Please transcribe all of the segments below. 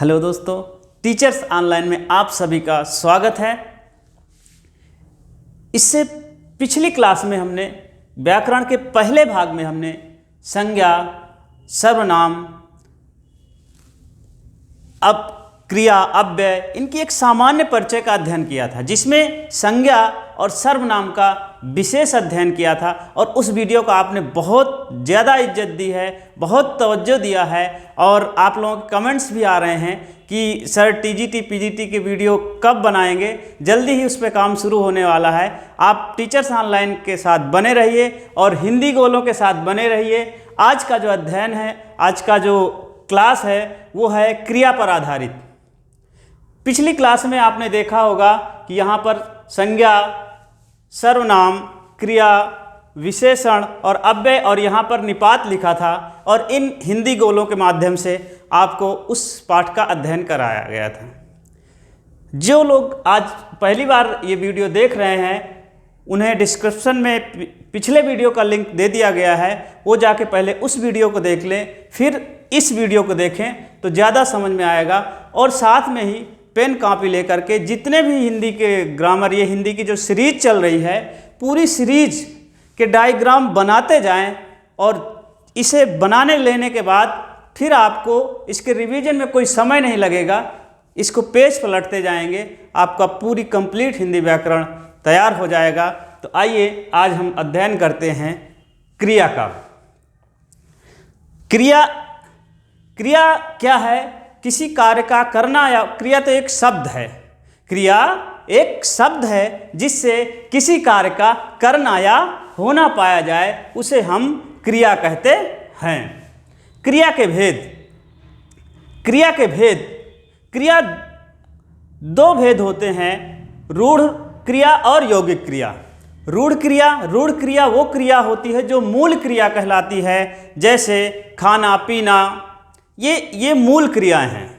Hello दोस्तों, teachers online में आप सभी का स्वागत है। इससे पिछली क्लास में हमने व्याकरण के पहले भाग में हमने संज्ञा, सर्वनाम, क्रिया, अव्यय इनकी एक सामान्य परिचय का अध्ययन किया था, जिसमें संज्ञा और सर्वनाम का विशेष अध्ययन किया था। और उस वीडियो को आपने बहुत ज़्यादा इज्जत दी है, बहुत तवज्जो दिया है और आप लोगों के कमेंट्स भी आ रहे हैं कि सर टीजीटी पीजीटी के वीडियो कब बनाएंगे। जल्दी ही उस पर काम शुरू होने वाला है। आप टीचर्स ऑनलाइन के साथ बने रहिए और हिंदी गोलों के साथ बने रहिए। आज का जो अध्ययन है, आज का जो क्लास है वो है क्रिया पर आधारित। पिछली क्लास में आपने देखा होगा कि यहाँ पर संज्ञा, सर्वनाम, क्रिया, विशेषण और अव्यय और यहाँ पर निपात लिखा था और इन हिंदी गोलों के माध्यम से आपको उस पाठ का अध्ययन कराया गया था। जो लोग आज पहली बार ये वीडियो देख रहे हैं उन्हें डिस्क्रिप्शन में पिछले वीडियो का लिंक दे दिया गया है, वो जाके पहले उस वीडियो को देख लें, फिर इस वीडियो को देखें तो ज़्यादा समझ में आएगा। और साथ में ही पेन कॉपी लेकर के जितने भी हिंदी के ग्रामर, ये हिंदी की जो सीरीज चल रही है, पूरी सीरीज के डायग्राम बनाते जाएं और इसे बनाने लेने के बाद फिर आपको इसके रिवीजन में कोई समय नहीं लगेगा। इसको पेज पलटते जाएंगे, आपका पूरी कंप्लीट हिंदी व्याकरण तैयार हो जाएगा। तो आइए आज हम अध्ययन करते हैं क्रिया का। क्रिया क्या है? किसी कार्य का करना, या क्रिया तो एक शब्द है। क्रिया एक शब्द है जिससे किसी कार्य का करना या होना पाया जाए, उसे हम क्रिया कहते हैं। क्रिया के क्रिया दो भेद होते हैं, रूढ़ क्रिया और यौगिक क्रिया। रूढ़ क्रिया वो क्रिया होती है जो मूल क्रिया कहलाती है, जैसे खाना पीना, ये मूल क्रियाएं हैं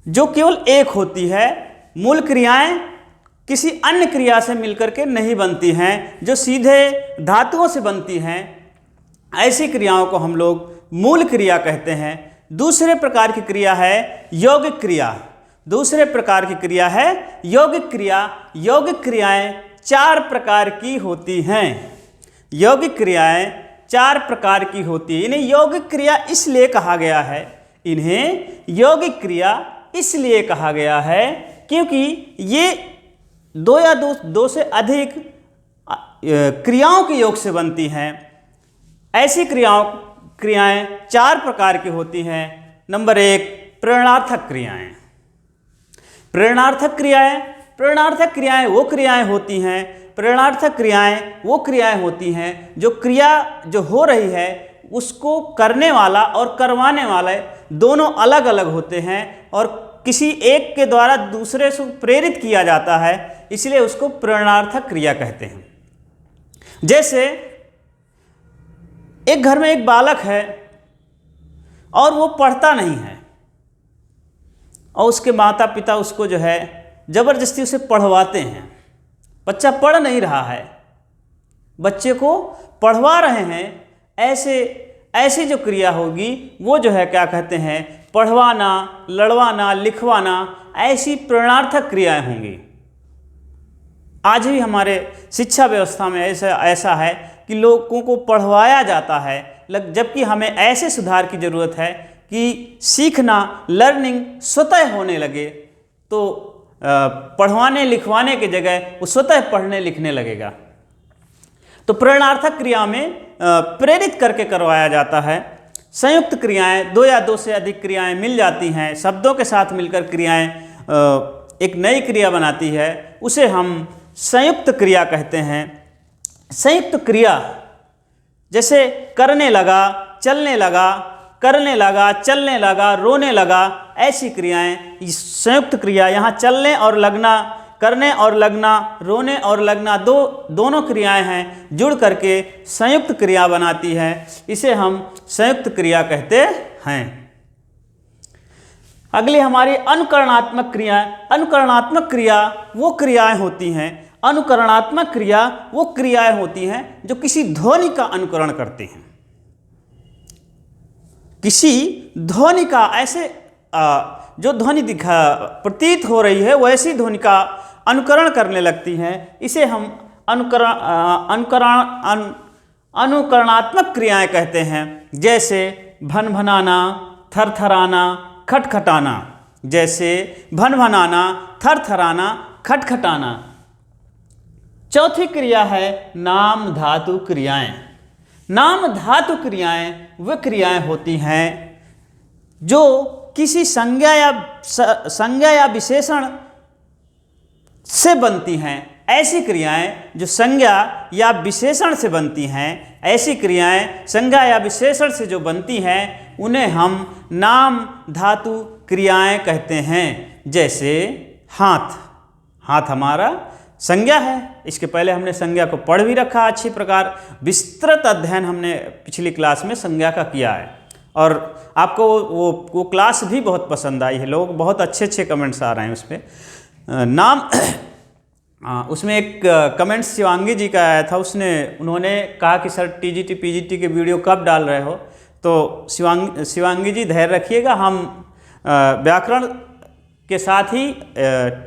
जो केवल एक होती है। मूल क्रियाएं किसी अन्य क्रिया से मिलकर के नहीं बनती हैं, जो सीधे धातुओं से बनती हैं। ऐसी क्रियाओं को हम लोग मूल क्रिया कहते हैं। दूसरे प्रकार की क्रिया है यौगिक क्रिया। यौगिक क्रियाएं चार प्रकार की होती हैं। यौगिक क्रियाएं चार प्रकार की होती है। इन्हें यौगिक क्रिया इसलिए कहा गया है क्योंकि ये दो या दो से अधिक क्रियाओं के योग से बनती हैं। ऐसी क्रियाएं चार प्रकार की होती हैं। नंबर 1, प्रेरणार्थक क्रियाएं वो क्रियाएं होती हैं जो क्रिया जो हो रही है उसको करने वाला और करवाने वाले दोनों अलग अलग होते हैं और किसी एक के द्वारा दूसरे से प्रेरित किया जाता है, इसलिए उसको प्रेरणार्थक क्रिया कहते हैं। जैसे एक घर में एक बालक है और वो पढ़ता नहीं है और उसके माता पिता उसको जो है ज़बरदस्ती उसे पढ़वाते हैं। बच्चा पढ़ नहीं रहा है, बच्चे को पढ़वा रहे हैं। ऐसी जो क्रिया होगी वो जो है क्या कहते हैं, पढ़वाना, लड़वाना, लिखवाना, ऐसी प्रेरणार्थक क्रियाएं होंगी। आज भी हमारे शिक्षा व्यवस्था में ऐसा है कि लोगों को पढ़वाया जाता है, जबकि हमें ऐसे सुधार की ज़रूरत है कि सीखना, लर्निंग स्वतः होने लगे। तो पढ़वाने लिखवाने की जगह वो स्वतः पढ़ने लिखने लगेगा। तो प्रेरणार्थक क्रिया में प्रेरित करके करवाया जाता है। संयुक्त क्रियाएं, दो या दो से अधिक क्रियाएं मिल जाती हैं, शब्दों के साथ मिलकर क्रियाएं एक नई क्रिया बनाती है, उसे हम संयुक्त क्रिया कहते हैं। संयुक्त क्रिया जैसे करने लगा, चलने लगा, रोने लगा, ऐसी क्रियाएं संयुक्त क्रिया। यहाँ चलने और लगना, करने और लगना, रोने और लगना दोनों क्रियाएं हैं, जुड़ करके संयुक्त क्रिया बनाती है। इसे हम संयुक्त क्रिया कहते हैं। अगली हमारी अनुकरणात्मक क्रिया वो क्रियाएं होती हैं। अनुकरणात्मक क्रिया वो क्रियाएं होती हैं जो किसी ध्वनि का अनुकरण करती हैं। किसी ध्वनि का, ऐसे जो ध्वनि प्रतीत हो रही है वैसी ध्वनि का अनुकरण करने लगती हैं। इसे हम अनुकरणात्मक क्रियाएं कहते हैं, जैसे भनभनाना, थरथराना, खटखटाना। जैसे भनभनाना, थरथराना, खटखटाना। चौथी क्रिया है नाम धातु क्रियाएं। नाम धातु क्रियाएं वे क्रियाएं होती हैं जो किसी संज्ञा या विशेषण से बनती हैं। ऐसी क्रियाएं जो संज्ञा या विशेषण से बनती हैं, ऐसी क्रियाएं संज्ञा या विशेषण से जो बनती हैं उन्हें हम नाम धातु क्रियाएं कहते हैं। जैसे हाथ। हाथ हमारा संज्ञा है। इसके पहले हमने संज्ञा को पढ़ भी रखा अच्छी प्रकार। विस्तृत अध्ययन हमने पिछली क्लास में संज्ञा का किया है और आपको वो क्लास भी बहुत पसंद आई है। लोग बहुत अच्छे कमेंट्स आ रहे हैं उस पर। नाम उसमें एक कमेंट शिवांगी जी का आया था। उन्होंने कहा कि सर टीजीटी पीजीटी के वीडियो कब डाल रहे हो। तो शिवांगी जी धैर्य रखिएगा, हम व्याकरण के साथ ही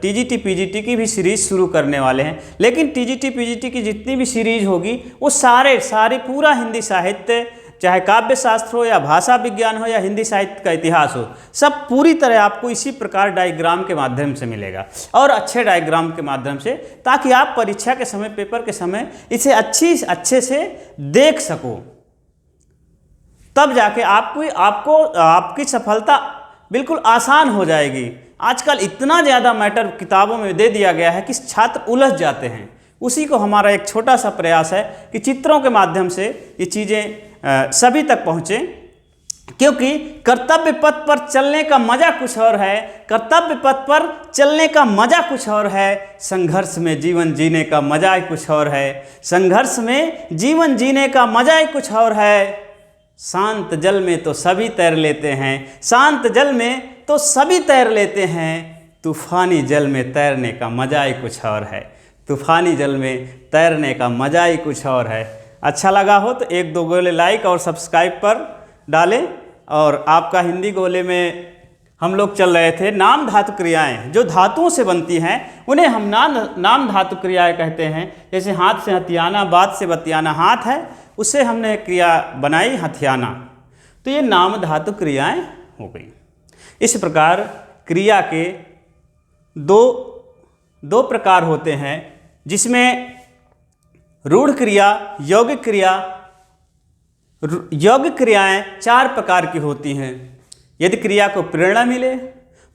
टीजीटी पीजीटी की भी सीरीज़ शुरू करने वाले हैं। लेकिन टीजीटी पीजीटी की जितनी भी सीरीज होगी वो सारे पूरा हिंदी साहित्य, चाहे काव्य शास्त्र हो या भाषा विज्ञान हो या हिंदी साहित्य का इतिहास हो, सब पूरी तरह आपको इसी प्रकार डायग्राम के माध्यम से मिलेगा और अच्छे डायग्राम के माध्यम से, ताकि आप परीक्षा के समय, पेपर के समय इसे अच्छे से देख सको। तब जाके आपकी सफलता बिल्कुल आसान हो जाएगी। आजकल इतना ज़्यादा मैटर किताबों में दे दिया गया है कि छात्र उलझ जाते हैं। उसी को हमारा एक छोटा सा प्रयास है कि चित्रों के माध्यम से ये चीज़ें सभी तक पहुँचे, क्योंकि कर्तव्य पथ पर चलने का मज़ा कुछ और है। कर्तव्य पथ पर चलने का मज़ा कुछ और है, संघर्ष में जीवन जीने का मज़ा ही कुछ और है। संघर्ष में जीवन जीने का मज़ा ही कुछ और है। शांत जल में तो सभी तैर लेते हैं, शांत जल में तो सभी तैर लेते हैं, तूफानी जल में तैरने का मज़ा ही कुछ और है। तूफानी जल में तैरने का मज़ा ही कुछ और है। अच्छा लगा हो तो 1-2 गोले लाइक और सब्सक्राइब पर डालें। और आपका हिंदी गोले में हम लोग चल रहे थे नाम धातु क्रियाएं, जो धातुओं से बनती हैं उन्हें हम नाम धातु क्रियाएं कहते हैं। जैसे हाथ से हथियाना, बात से बतियाना। हाथ है, उससे हमने क्रिया बनाई हथियाना, तो ये नाम धातु क्रियाएं हो गई। इस प्रकार क्रिया के दो प्रकार होते हैं, जिसमें रूढ़ क्रिया, यौगिक क्रिया। यौगिक क्रियाएं 4 प्रकार की होती हैं। यदि क्रिया को प्रेरणा मिले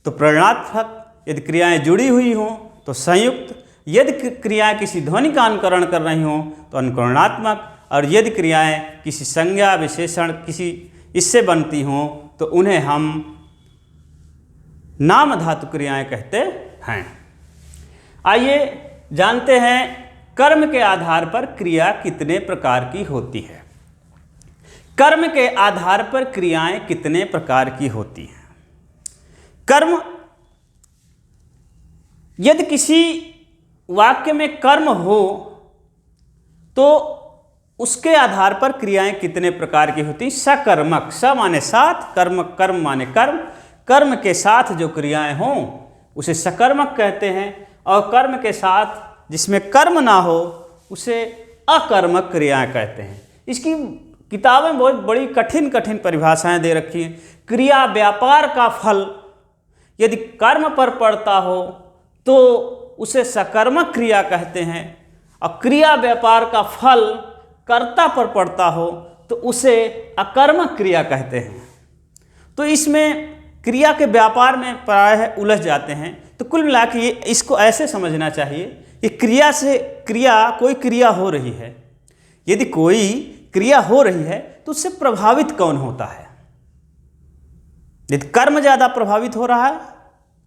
तो प्रेरणात्मक, यदि क्रियाएं जुड़ी हुई हों तो संयुक्त, यदि क्रियाएं किसी ध्वनि का अनुकरण कर रही हों तो अनुकरणात्मक, और यदि क्रियाएं किसी संज्ञा, विशेषण, किसी इससे बनती हों तो उन्हें हम नाम धातु क्रियाएं कहते हैं। आइए जानते हैं कर्म के आधार पर क्रिया कितने प्रकार की होती है। कर्म के आधार पर क्रियाएं कितने प्रकार की होती हैं। कर्म, यदि किसी वाक्य में कर्म हो तो उसके आधार पर क्रियाएं कितने प्रकार की होती। सकर्मक, स माने साथ, कर्म माने कर्म। कर्म के साथ जो क्रियाएं हों उसे सकर्मक कहते हैं, और कर्म के साथ जिसमें कर्म ना हो उसे अकर्मक क्रियाएं कहते हैं। इसकी किताबें बहुत बड़ी कठिन परिभाषाएं दे रखी हैं। क्रिया व्यापार का फल यदि कर्म पर पड़ता हो तो उसे सकर्मक क्रिया कहते हैं, और क्रिया व्यापार का फल कर्ता पर पड़ता हो तो उसे अकर्मक क्रिया कहते हैं। तो इसमें क्रिया के व्यापार में प्रायः उलझ जाते हैं। तो कुल मिला के इसको ऐसे समझना चाहिए कि कोई क्रिया हो रही है। यदि कोई क्रिया हो रही है तो उससे प्रभावित कौन होता है। यदि कर्म ज़्यादा प्रभावित हो रहा है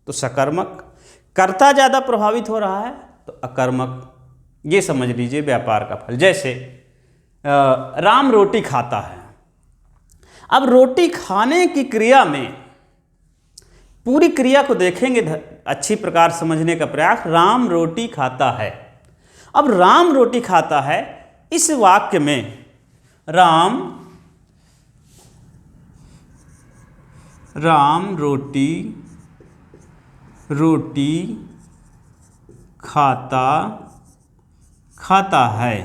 तो सकर्मक, कर्ता ज़्यादा प्रभावित हो रहा है तो अकर्मक। ये समझ लीजिए व्यापार का फल। जैसे राम रोटी खाता है। अब रोटी खाने की क्रिया में पूरी क्रिया को देखेंगे अच्छी प्रकार समझने का प्रयास। राम रोटी खाता है। अब राम रोटी खाता है, इस वाक्य में राम रोटी रोटी खाता है।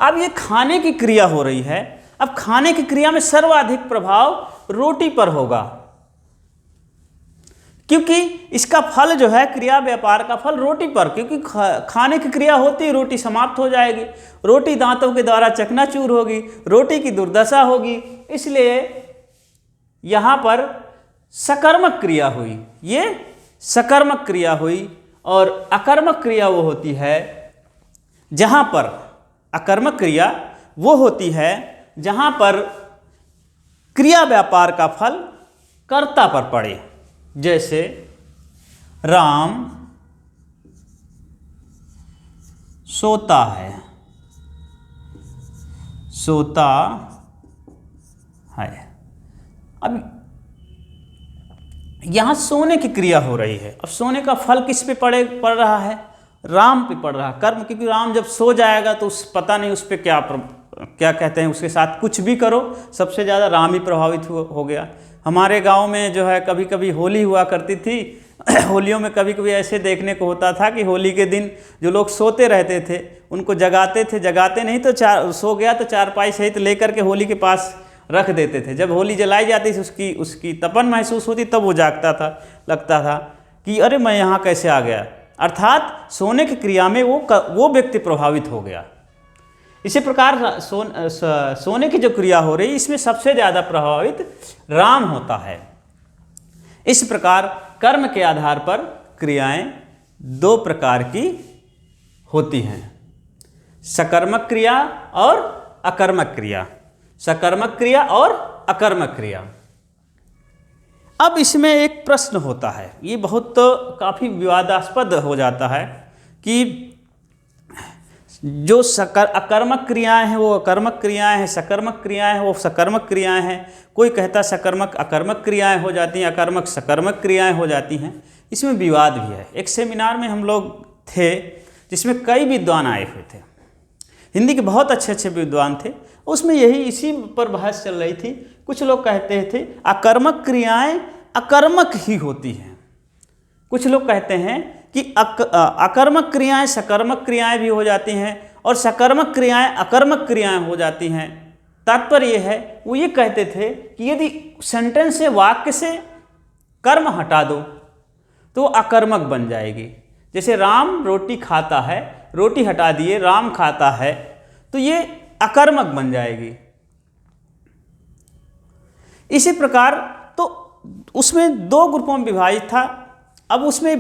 अब ये खाने की क्रिया हो रही है। अब खाने की क्रिया में सर्वाधिक प्रभाव रोटी पर होगा, क्योंकि इसका फल जो है, क्रिया व्यापार का फल रोटी पर, क्योंकि खाने की क्रिया होती, रोटी समाप्त हो जाएगी, रोटी दांतों के द्वारा चकनाचूर होगी, रोटी की दुर्दशा होगी। इसलिए यहाँ पर सकर्मक क्रिया हुई, ये सकर्मक क्रिया हुई। और अकर्मक क्रिया वो होती है जहाँ पर, अकर्मक क्रिया वो होती है जहाँ पर क्रिया व्यापार का फल कर्ता पर पड़े। जैसे राम सोता है, सोता है। अब यहाँ सोने की क्रिया हो रही है। अब सोने का फल किस पे पड़ रहा है? राम पे पड़ रहा है, कर्म, क्योंकि राम जब सो जाएगा तो पता नहीं उस पर क्या कहते हैं, उसके साथ कुछ भी करो, सबसे ज़्यादा राम ही प्रभावित हो गया। हमारे गांव में जो है कभी कभी होली हुआ करती थी। होलियों में कभी कभी ऐसे देखने को होता था कि होली के दिन जो लोग सोते रहते थे उनको जगाते थे, जगाते नहीं तो सो गया तो चारपाई सहित लेकर के होली के पास रख देते थे। जब होली जलाई जाती थी, उसकी तपन महसूस होती, तब वो जागता था, लगता था कि अरे मैं यहाँ कैसे आ गया। अर्थात सोने की क्रिया में वो व्यक्ति प्रभावित हो गया। इसी प्रकार सोने की जो क्रिया हो रही, इसमें सबसे ज़्यादा प्रभावित राम होता है। इस प्रकार कर्म के आधार पर क्रियाएं दो प्रकार की होती हैं, सकर्मक क्रिया और अकर्मक क्रिया, सकर्मक क्रिया और अकर्मक क्रिया। अब इसमें एक प्रश्न होता है, ये बहुत काफ़ी विवादास्पद हो जाता है कि जो अकर्मक क्रियाएं हैं वो अकर्मक क्रियाएं हैं, सकर्मक क्रियाएं हैं वो सकर्मक क्रियाएं हैं। कोई कहता सकर्मक अकर्मक क्रियाएं हो जाती हैं, अकर्मक सकर्मक क्रियाएं हो जाती हैं। इसमें विवाद भी है। एक सेमिनार में हम लोग थे जिसमें कई विद्वान आए हुए थे, हिंदी के बहुत अच्छे अच्छे विद्वान थे। उसमें इसी पर बहस चल रही थी। कुछ लोग कहते थे अकर्मक क्रियाएं अकर्मक ही होती हैं, कुछ लोग कहते हैं कि अकर्मक क्रियाएं सकर्मक क्रियाएं भी हो जाती हैं और सकर्मक क्रियाएं अकर्मक क्रियाएं हो जाती हैं। तात्पर्य ये है, वो ये कहते थे कि यदि सेंटेंस से, वाक्य से कर्म हटा दो तो वो अकर्मक बन जाएगी। जैसे राम रोटी खाता है, रोटी हटा दिए राम खाता है, तो ये अकर्मक बन जाएगी। इसी प्रकार तो उसमें दो ग्रुपों में विभाजित था। अब उसमें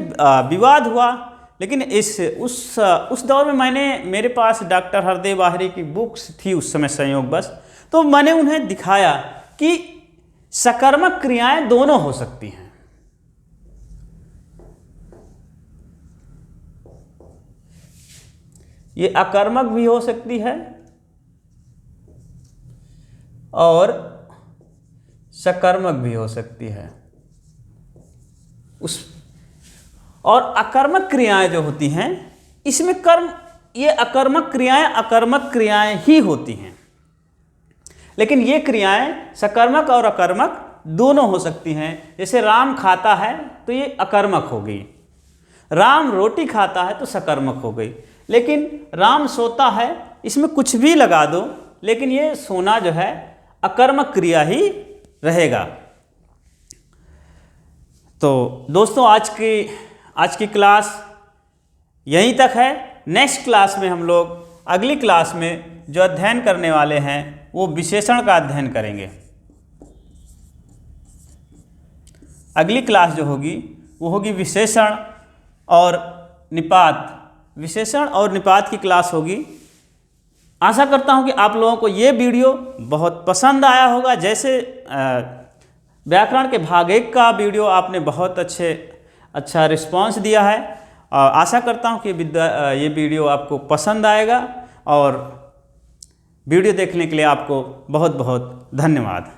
विवाद हुआ, लेकिन उस दौर में मेरे पास डॉक्टर हरदेव आहिरे की बुक्स थी उस समय संयोगवश, तो मैंने उन्हें दिखाया कि सकर्मक क्रियाएं दोनों हो सकती हैं। ये अकर्मक भी हो सकती है और सकर्मक भी हो सकती है। और अकर्मक क्रियाएं जो होती हैं, इसमें ये अकर्मक क्रियाएं ही होती हैं। लेकिन ये क्रियाएं सकर्मक और अकर्मक दोनों हो सकती हैं। जैसे राम खाता है तो ये अकर्मक हो गई, राम रोटी खाता है तो सकर्मक हो गई। लेकिन राम सोता है, इसमें कुछ भी लगा दो, लेकिन ये सोना जो है अकर्मक क्रिया ही रहेगा। तो दोस्तों आज की क्लास यहीं तक है। नेक्स्ट क्लास में हम लोग अगली क्लास में जो अध्ययन करने वाले हैं वो विशेषण का अध्ययन करेंगे। अगली क्लास जो होगी वो होगी विशेषण और निपात। विशेषण और निपात की क्लास होगी। आशा करता हूँ कि आप लोगों को ये वीडियो बहुत पसंद आया होगा। जैसे व्याकरण के भाग 1 का वीडियो आपने बहुत अच्छा रिस्पांस दिया है, और आशा करता हूँ कि ये वीडियो आपको पसंद आएगा। और वीडियो देखने के लिए आपको बहुत बहुत धन्यवाद।